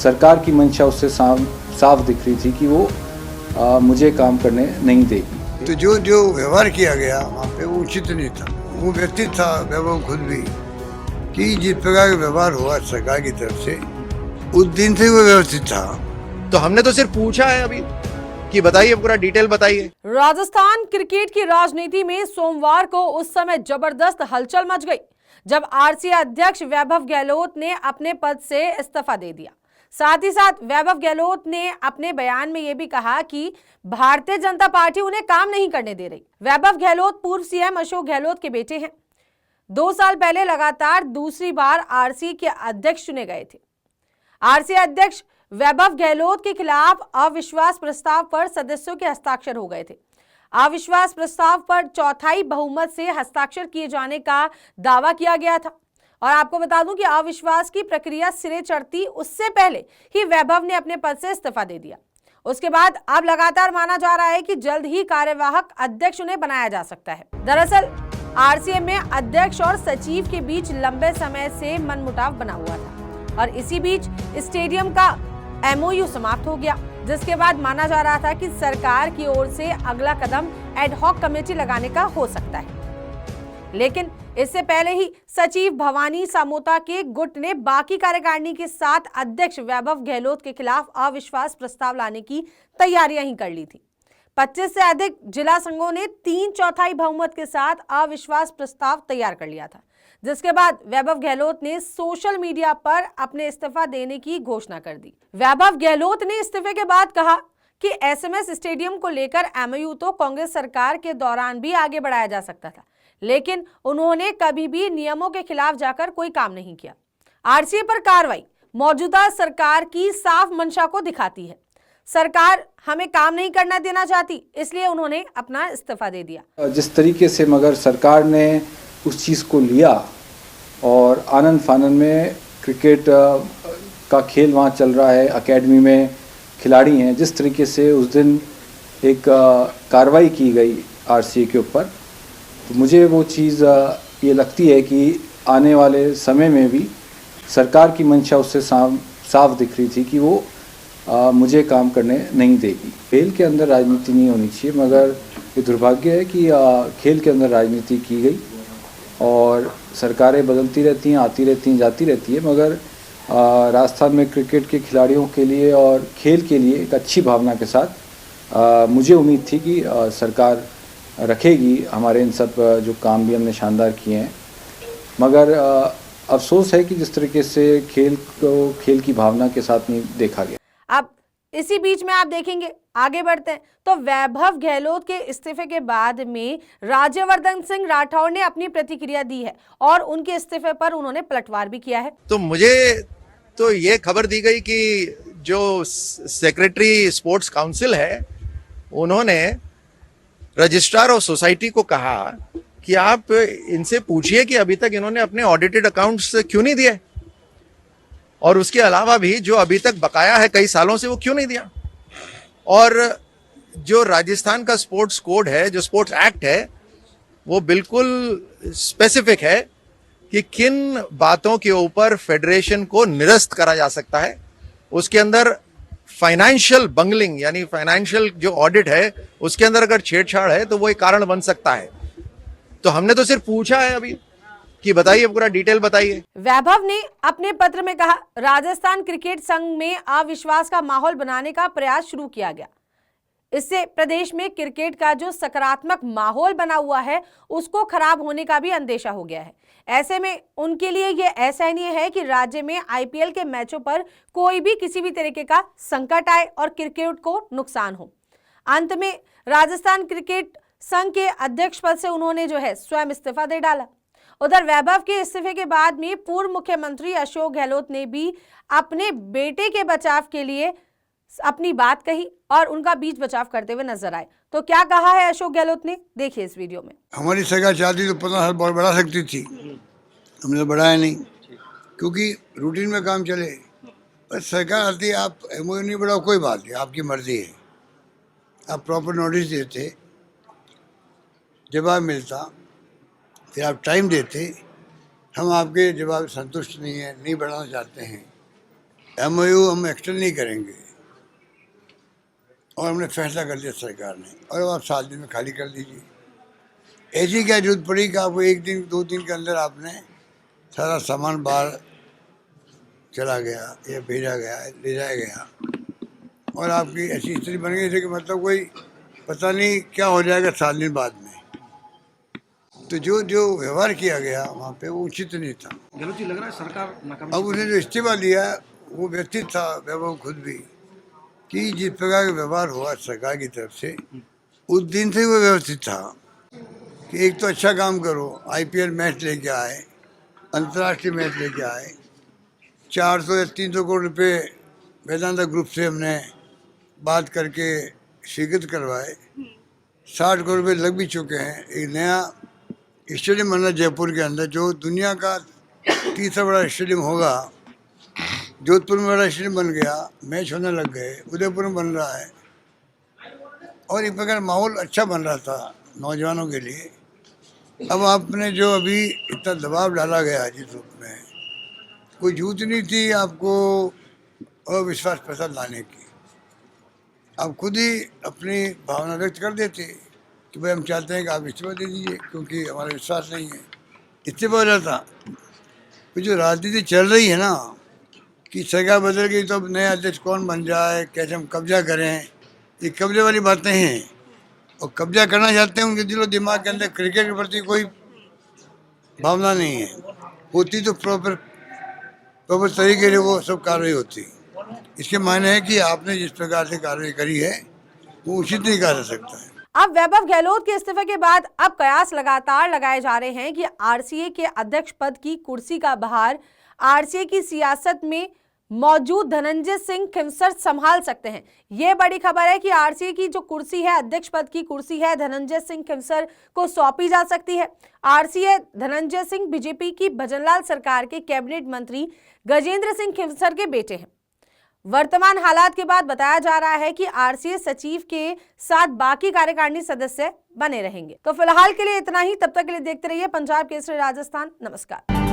सरकार की मंशा उससे साफ दिख रही थी कि वो मुझे काम करने नहीं देगी। तो जो जो व्यवहार किया गया वहाँ पे वो उचित नहीं था। वो व्यक्ति था वैभव खुद भी कि जिस प्रकार का व्यवहार हुआ सरकार की तरफ से उस दिन से वो व्यवस्थित था। तो हमने तो सिर्फ पूछा है अभी कि बताइए, पूरा डिटेल बताइए। राजस्थान क्रिकेट की राजनीति में सोमवार को उस समय जबरदस्त हलचल मच गई जब आरसीए अध्यक्ष वैभव गहलोत ने अपने पद से इस्तीफा दे दिया। साथ ही साथ वैभव गहलोत ने अपने बयान में यह भी कहा कि भारतीय जनता पार्टी उन्हें काम नहीं करने दे रही। वैभव गहलोत पूर्व सीएम अशोक गहलोत के बेटे हैं। 2 साल पहले लगातार दूसरी बार आरसीए के अध्यक्ष चुने गए थे। आरसीए अध्यक्ष वैभव गहलोत के खिलाफ अविश्वास प्रस्ताव पर सदस्यों के हस्ताक्षर हो गए थे। अविश्वास प्रस्ताव पर चौथाई बहुमत से हस्ताक्षर किए जाने का दावा किया गया था और आपको बता दूं कि अविश्वास की प्रक्रिया सिरे चढ़ती उससे पहले ही वैभव ने अपने पद से इस्तीफा दे दिया। उसके बाद अब लगातार माना जा रहा है कि जल्द ही कार्यवाहक अध्यक्ष उन्हें बनाया जा सकता है। दरअसल आरसीए में अध्यक्ष और सचिव के बीच लंबे समय से मनमुटाव बना हुआ था और इसी बीच स्टेडियम का एमओयू समाप्त हो गया, जिसके बाद माना जा रहा था कि सरकार की ओर से अगला कदम एडहॉक कमेटी लगाने का हो सकता है। लेकिन इससे पहले ही सचिव भवानी सामोता के गुट ने बाकी कार्यकारिणी के साथ अध्यक्ष वैभव गहलोत के खिलाफ अविश्वास प्रस्ताव लाने की तैयारियां ही कर ली थी। 25 से अधिक जिला संघों ने 3/4 बहुमत के साथ अविश्वास प्रस्ताव तैयार कर लिया था, जिसके बाद वैभव गहलोत ने सोशल मीडिया पर अपने इस्तीफा देने की घोषणा कर दी। वैभव गहलोत ने इस्तीफे के बाद कहा कि एसएमएस स्टेडियम को लेकर एमओयू तो कांग्रेस सरकार के दौरान भी आगे बढ़ाया जा सकता था, लेकिन उन्होंने कभी भी नियमों के खिलाफ जाकर कोई काम नहीं किया। आरसीए पर कार्रवाई मौजूदा सरकार की साफ मंशा को दिखाती है। सरकार हमें काम नहीं करना देना चाहती, इसलिए उन्होंने अपना इस्तीफा दे दिया। जिस तरीके से मगर सरकार ने उस चीज़ को लिया और आनंद फानन में क्रिकेट का खेल वहाँ चल रहा है, एकेडमी में खिलाड़ी हैं, जिस तरीके से उस दिन एक कार्रवाई की गई आरसीए के ऊपर, तो मुझे वो चीज़ ये लगती है कि आने वाले समय में भी सरकार की मंशा उससे साफ दिख रही थी कि वो मुझे काम करने नहीं देगी। खेल के अंदर राजनीति नहीं होनी चाहिए, मगर ये दुर्भाग्य है कि खेल के अंदर राजनीति की गई और सरकारें बदलती रहती हैं, आती रहती हैं, जाती रहती है, मगर राजस्थान में क्रिकेट के खिलाड़ियों के लिए और खेल के लिए एक अच्छी भावना के साथ मुझे उम्मीद थी कि सरकार रखेगी हमारे इन सब जो काम भी हमने शानदार किए हैं। मगर अफसोस है कि जिस तरीके से खेल की भावना के साथ नहीं देखा गया। अब इसी बीच में आप देखेंगे, आगे बढ़ते हैं तो वैभव गहलोत के इस्तीफे के बाद में राज्यवर्धन सिंह राठौड़ ने अपनी प्रतिक्रिया दी है और उनके इस्तीफे पर उन्होंने पलटवार भी किया है। तो मुझे तो ये खबर दी गई कि जो सेक्रेटरी स्पोर्ट्स काउंसिल है उन्होंने रजिस्ट्रार ऑफ सोसाइटी को कहा कि आप इनसे पूछिए कि अभी तक इन्होंने अपने ऑडिटेड अकाउंट्स क्यों नहीं दिए और उसके अलावा भी जो अभी तक बकाया है कई सालों से वो क्यों नहीं दिया। और जो राजस्थान का स्पोर्ट्स कोड है, जो स्पोर्ट्स एक्ट है, वो बिल्कुल स्पेसिफिक है कि किन बातों के ऊपर फेडरेशन को निरस्त करा जा सकता है। उसके अंदर फाइनेंशियल बंगलिंग यानी फाइनेंशियल जो ऑडिट है उसके अंदर अगर छेड़छाड़ है तो वो एक कारण बन सकता है। तो हमने तो सिर्फ पूछा है अभी कि बताइए, पूरा डिटेल बताइए। वैभव ने अपने पत्र में कहा, राजस्थान क्रिकेट संघ में अविश्वास का माहौल बनाने का प्रयास शुरू किया गया। इससे प्रदेश में क्रिकेट का जो सकारात्मक माहौल बना हुआ है उसको खराब होने का भी अंदेशा हो गया है। ऐसे में उनके लिए यह असहनीय है कि राज्य में आईपीएल के मैचों पर कोई भी किसी भी तरीके का संकट आए और क्रिकेट को नुकसान हो। अंत में राजस्थान क्रिकेट संघ के अध्यक्ष पद से उन्होंने जो है स्वयं इस्तीफा दे डाला। उधर वैभव के इस्तीफे के बाद में पूर्व मुख्यमंत्री अशोक गहलोत ने भी अपने बेटे के बचाव के लिए अपनी बात कही और उनका बीच बचाव करते हुए नजर आए। तो क्या कहा है अशोक गहलोत ने, देखिए इस वीडियो में। हमारी सरकार चाहती तो 15 साल बहुत बढ़ा सकती थी, हमने तो बढ़ाया नहीं क्योंकि रूटीन में काम चले। पर सरकार आती है, आप एमओयू नहीं बढ़ाओ, कोई बात नहीं, आपकी मर्जी है। आप प्रॉपर नोटिस देते, जवाब मिलता, फिर आप टाइम देते, हम आपके जवाब संतुष्ट नहीं है, नहीं बढ़ाना चाहते हैं, एमओयू हम एक्सटेंड नहीं करेंगे, और हमने फैसला कर लिया सरकार ने, और अब आप 7 दिन में खाली कर दीजिए। ऐसी क्या जरूरत पड़ी कि आपको 1 दिन 2 दिन के अंदर आपने सारा सामान बाहर चला गया या भेजा गया, ले जाया गया, और आपकी ऐसी स्थिति बन गई थी कि मतलब कोई पता नहीं क्या हो जाएगा 7 दिन बाद में। तो जो जो व्यवहार किया गया वहाँ पे वो उचित नहीं था। गहलोत जी, लग रहा है सरकार नाकाम। अब उसने जो इस्तीफा लिया वो व्यक्ति था, वैभव खुद भी, कि जिस प्रकार का व्यवहार हुआ सरकार की तरफ से, उस दिन से वो व्यवस्थित था कि एक तो अच्छा काम करो, आईपीएल मैच लेके आए, अंतर्राष्ट्रीय मैच लेके आए, 400 या 300 करोड़ रुपए वेदांता ग्रुप से हमने बात करके स्वीकृत करवाए, 60 करोड़ रुपए लग भी चुके हैं। एक नया स्टेडियम बना जयपुर के अंदर, जो दुनिया का तीसरा बड़ा स्टेडियम होगा। जोधपुर में बड़ा स्टेडियम बन गया, मैच होने लग गए, उदयपुर में बन रहा है, और एक प्रकार माहौल अच्छा बन रहा था नौजवानों के लिए। अब आपने जो अभी इतना दबाव डाला गया जिस रूप में, कोई जरूरत नहीं थी आपको अविश्वास प्रस्ताव लाने की। आप खुद ही अपनी भावना व्यक्त कर देते कि भाई हम चाहते हैं कि आप इस्तीफा दे दीजिए क्योंकि हमारा विश्वास नहीं है, इस्तीफा हो जाता। तो जो राजनीति चल रही है ना कि सरकार बदल गई तो अब नया अध्यक्ष कौन बन जाए, कैसे हम कब्जा करें, ये कब्जे वाली बातें हैं। और कब्जा करना चाहते हैं, उनके दिलो दिमाग के अंदर क्रिकेट के प्रति कोई भावना नहीं है। होती तो प्रॉपर तरीके से वो सब कार्रवाई होती। इसके मायने है कि आपने जिस प्रकार से कार्रवाई करी है वो उचित नहीं कहा जा सकता है। अब वैभव गहलोत के इस्तीफे के बाद अब कयास लगातार लगाए जा रहे हैं कि आरसीए के अध्यक्ष पद की कुर्सी का भार आरसीए की सियासत में मौजूद धनंजय सिंह खिमसर संभाल सकते हैं। यह बड़ी खबर है कि आरसीए की जो कुर्सी है, अध्यक्ष पद की कुर्सी है, धनंजय सिंह खिमसर को सौंपी जा सकती है। आरसीए धनंजय सिंह बीजेपी की भजनलाल सरकार के कैबिनेट मंत्री गजेंद्र सिंह खिमसर के बेटे हैं। वर्तमान हालात के बाद बताया जा रहा है कि आरसीए सचिव के साथ बाकी कार्यकारिणी सदस्य बने रहेंगे। तो फिलहाल के लिए इतना ही। तब तक के लिए देखते रहिए पंजाब केसरी राजस्थान। नमस्कार।